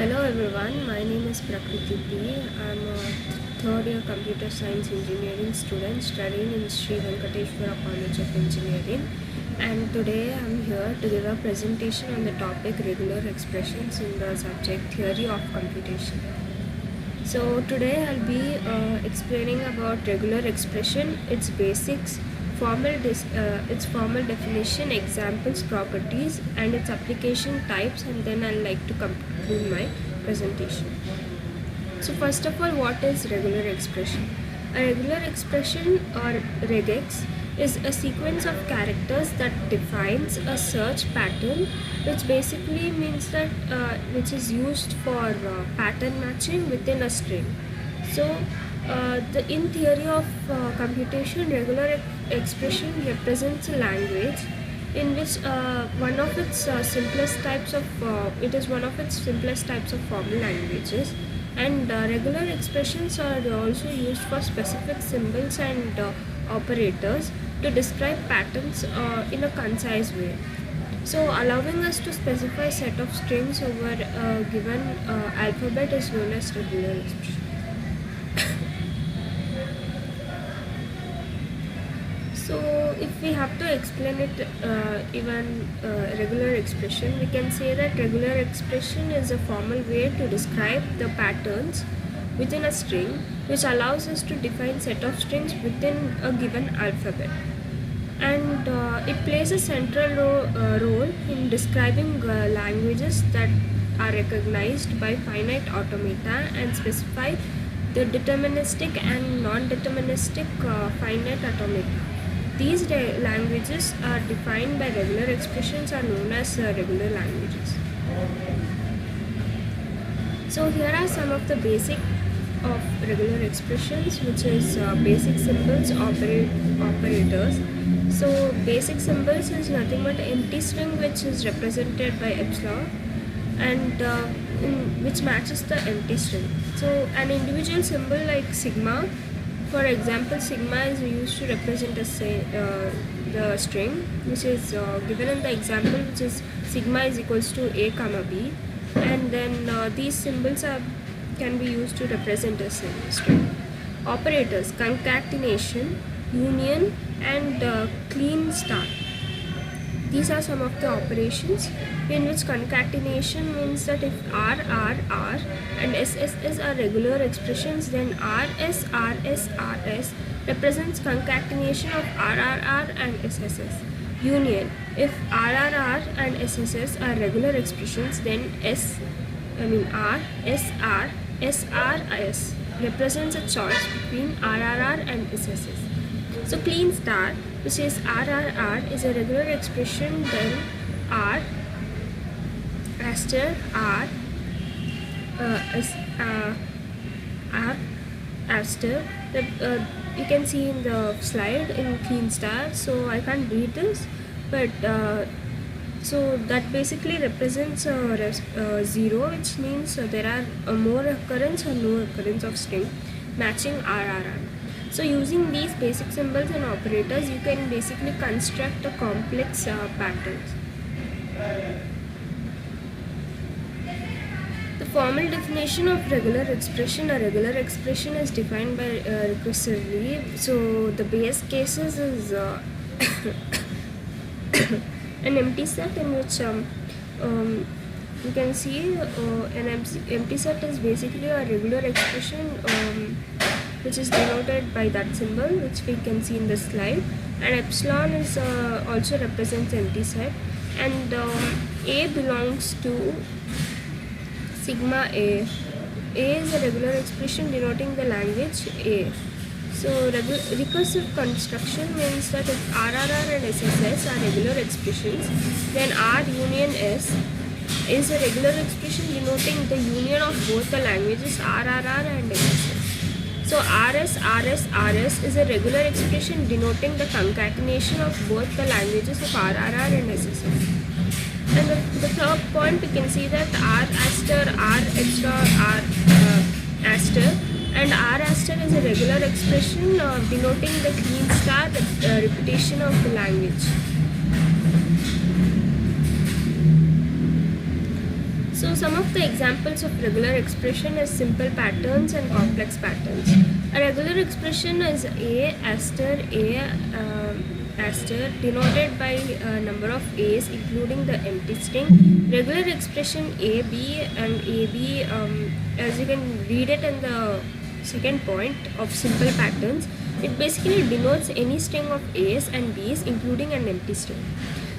Hello everyone, my name is Prakriti P. I'm a third year computer science engineering student studying in Sri Venkateshwara College of Engineering, and today I'm here to give a presentation on the topic regular expressions in the subject theory of computation. So today I'll be explaining about regular expression, its basics, its formal definition, examples, properties, and its application types, and then I'll like to conclude my presentation. So first of all, what is regular expression? A regular expression, or regex, is a sequence of characters that defines a search pattern, which basically means that which is used for pattern matching within a string. So in theory of computation, regular expression represents a language in which one of its simplest types of it is one of its simplest types of formal languages, and regular expressions are also used for specific symbols and operators to describe patterns in a concise way, so allowing us to specify a set of strings over a given alphabet is known as regular expression. So if we have to explain it even regular expression, we can say that regular expression is a formal way to describe the patterns within a string, which allows us to define set of strings within a given alphabet. And it plays a central role in describing languages that are recognized by finite automata and specify the deterministic and non-deterministic finite automata. These languages are defined by regular expressions are known as regular languages. So here are some of the basic of regular expressions, which is basic symbols, operators. So basic symbols is nothing but empty string which is represented by epsilon, and which matches the empty string. So an individual symbol like sigma, for example, sigma is used to represent the string, which is given in the example, which is sigma is equals to a comma b, and then these symbols can be used to represent a string. Operators: concatenation, union, and clean start. These are some of the operations in which concatenation means that if R, R, R and S, S, S are regular expressions, then R, S, R, S, R, S represents concatenation of R, R, R and S, S, S. Union: if R, R, R and S, S, S are regular expressions, then R, S, R, S, R, S represents a choice between R, R, R and S, S, S. So clean star, which is R, R, R, is a regular expression, then R, asterisk, R, R, asterisk. You can see in the slide in clean star, so I can't read this, but so that basically represents a 0, which means there are more occurrence or no occurrence of string matching R, R, R. So using these basic symbols and operators, you can basically construct a complex patterns. The formal definition of regular expression: a regular expression is defined by recursively. So the base cases is an empty set in which you can see an empty set is basically a regular expression which is denoted by that symbol, which we can see in the slide, and epsilon is also represents empty set, and A belongs to sigma A. A is a regular expression denoting the language A. So recursive construction means that if R, R, R and S, S, S are regular expressions, then R union S is a regular expression denoting the union of both the languages R, R, R and S, S, S. So RS, RS, RS is a regular expression denoting the concatenation of both the languages of RRR and SSS. And the third point, we can see that R aster, R extra, R aster, and R aster is a regular expression denoting the clean star, the repetition of the language. So some of the examples of regular expression is simple patterns and complex patterns. A regular expression is A asterisk denoted by a number of A's including the empty string. Regular expression AB and AB, as you can read it in the second point of simple patterns, it basically denotes any string of A's and B's including an empty string.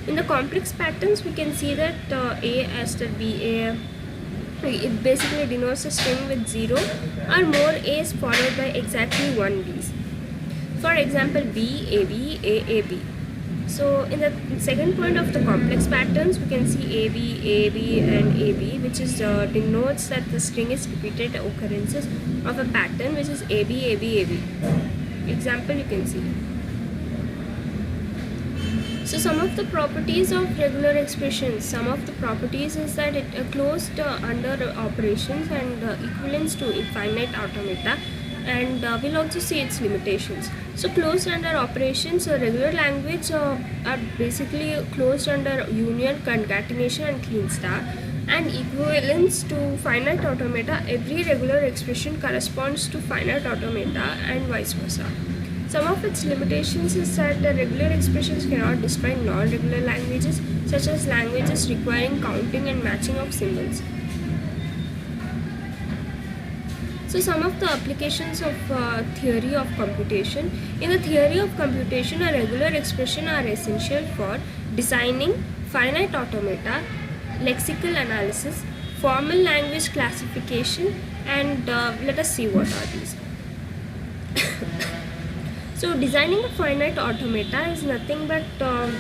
In the complex patterns, we can see that A asterisk BA, it basically denotes a string with 0 or more A's followed by exactly 1 B's. For example, B, AB, A, AB. So in the second point of the complex patterns, we can see AB, AB and AB, which is denotes that the string is repeated occurrences of a pattern which is AB, AB, AB. Example you can see. So some of the properties of regular expressions, some of the properties is that it closed under operations and equivalence to infinite automata, and we'll also see its limitations. So closed under operations, regular language are basically closed under union, concatenation and clean star, and equivalence to finite automata. Every regular expression corresponds to finite automata and vice versa. Some of its limitations is that the regular expressions cannot describe non-regular languages, such as languages requiring counting and matching of symbols. So some of the applications of theory of computation. In the theory of computation, a regular expression are essential for designing finite automata, lexical analysis, formal language classification, and let us see what are these. So designing a finite automata is nothing but a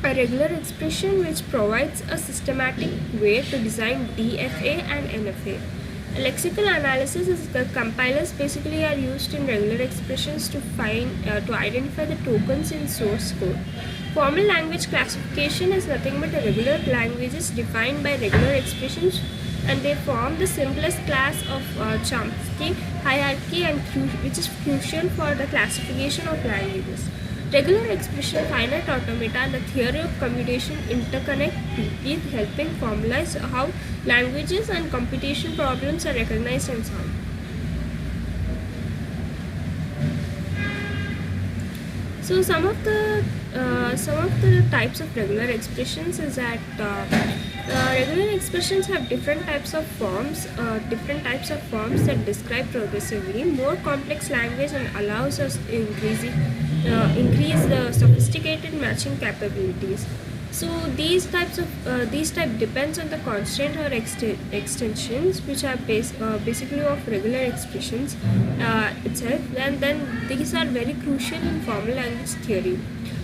regular expression which provides a systematic way to design DFA and NFA. Lexical analysis is the compilers basically are used in regular expressions to identify the tokens in source code. Formal language classification is nothing but a regular languages defined by regular expressions, and they form the simplest class of Chomsky hierarchy, and which is crucial for the classification of languages. Regular expression, finite automata, and the theory of computation interconnect deeply, helping formalize how languages and computation problems are recognized and solved. So some of the types of regular expressions is that regular expressions have different types of forms that describe progressively more complex language and allows us to increase the sophisticated matching capabilities. So these type depends on the constant or extensions which are basically of regular expressions itself, and then these are very crucial in formal language theory.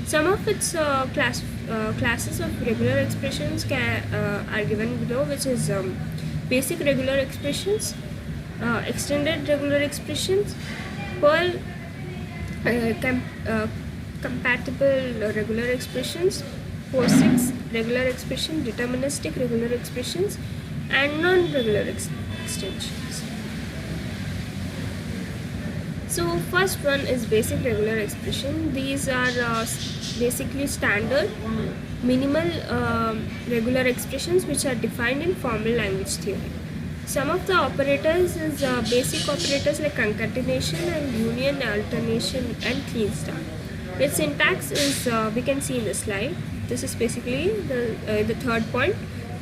Some of its classes of regular expressions are given below, which is basic regular expressions, extended regular expressions, Perl compatible regular expressions, POSIX regular expression, deterministic regular expressions, and non-regular extensions. So first one is basic regular expression. These are basically standard minimal regular expressions which are defined in formal language theory. Some of the operators is basic operators like concatenation and union, alternation and clean star. Its syntax is we can see in the slide. This is basically the third point.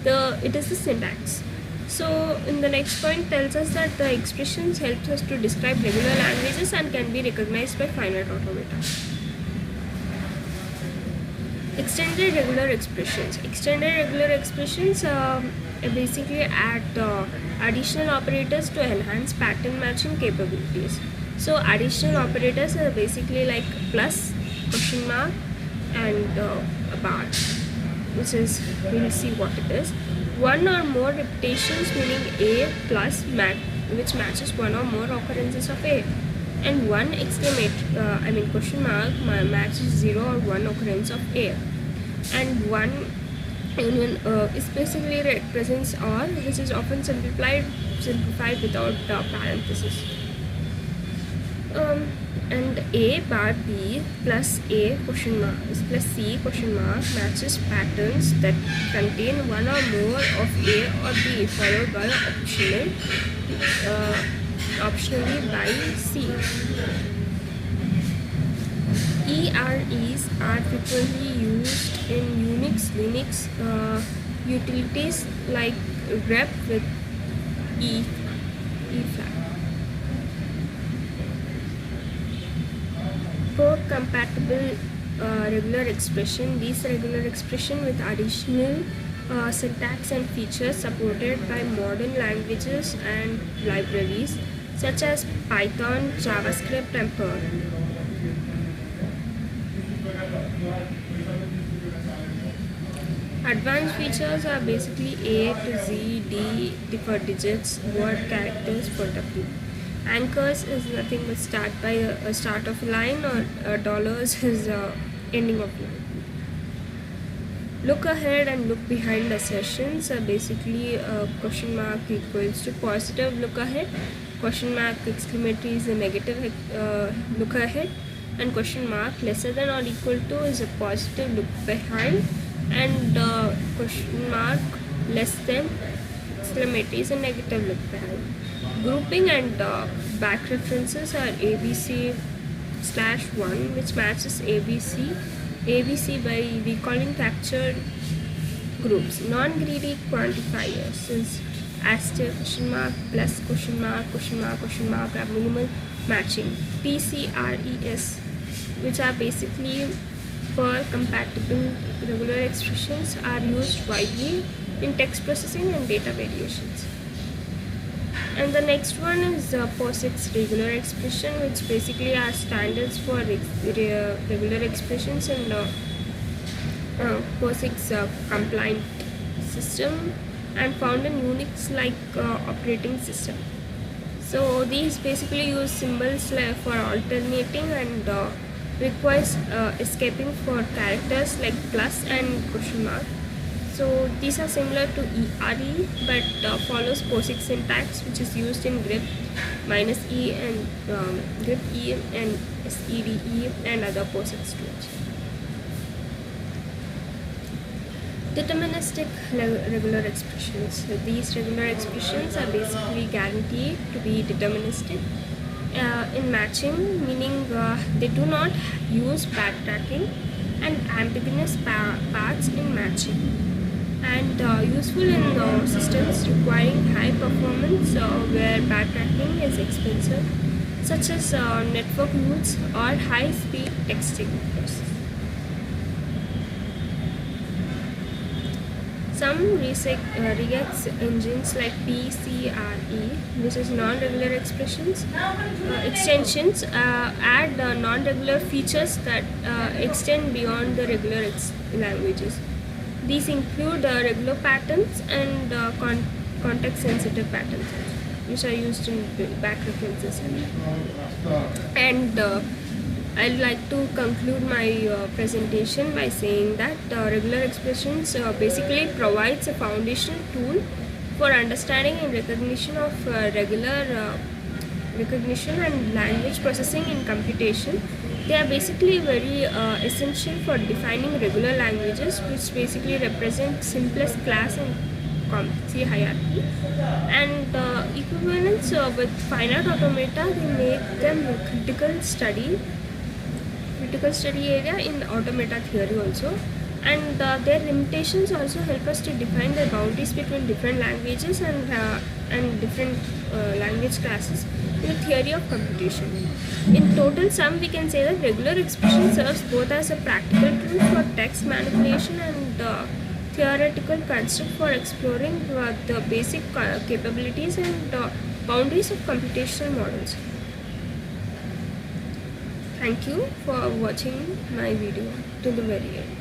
It is the syntax. So in the next point tells us that the expressions helps us to describe regular languages and can be recognized by finite automata. Extended regular expressions. Extended regular expressions basically add additional operators to enhance pattern matching capabilities. So additional operators are basically like plus, question mark, and a bar, which is, we will see what it is. One or more repetitions meaning A plus which matches one or more occurrences of A, and one question mark matches 0 or 1 occurrence of A, and one union is basically represents or, which is often simplified without parenthesis. And A bar B plus A question mark plus C question mark matches patterns that contain one or more of A or B followed by optionally by C. EREs are frequently used in Unix, Linux utilities like grep with E flag. For compatible regular expression, these regular expression with additional syntax and features supported by modern languages and libraries such as Python, JavaScript, and Perl. Advanced features are basically A to Z, D for digits, word characters for W. Anchors is nothing but start by a start of a line, or dollars is ending of line. Look ahead and look behind assertions are basically question mark equals to positive look ahead, question mark exclamatory is a negative look ahead, and question mark lesser than or equal to is a positive look behind, and question mark less than exclamatory is a negative look behind. Grouping and back references are ABC/1, which matches ABC by recalling captured groups. Non-greedy quantifiers is asterisk question mark plus question mark question mark question mark are minimal matching. PCRES, which are basically for compatible regular expressions, are used widely in text processing and data variations. And the next one is POSIX regular expression, which basically are standards for regular expressions in POSIX compliant system and found in Unix like operating system. So these basically use symbols for alternating and requires escaping for characters like plus and question mark. So these are similar to ERE but follows POSIX syntax, which is used in grep -E and grep E and SEDE and other POSIX tools. Deterministic regular expressions. So these regular expressions are basically guaranteed to be deterministic in matching, meaning they do not use backtracking and ambiguous paths in matching, and useful in systems requiring high performance where backtracking is expensive, such as network nodes or high-speed texting process. Some regex engines like PCRE, which is non-regular expressions extensions, add non-regular features that extend beyond the regular languages. These include regular patterns and context-sensitive patterns, which are used in back references. And I'd like to conclude my presentation by saying that regular expressions basically provides a foundational tool for understanding and recognition of recognition and language processing in computation. They are basically very essential for defining regular languages, which basically represent simplest class in complexity hierarchy, and equivalence with finite automata. They make them a critical study area in automata theory also, and their limitations also help us to define the boundaries between different languages and different language classes in the theory of computation. In total sum, we can say that regular expression serves both as a practical tool for text manipulation and theoretical construct for exploring the basic capabilities and boundaries of computational models. Thank you for watching my video to the very end.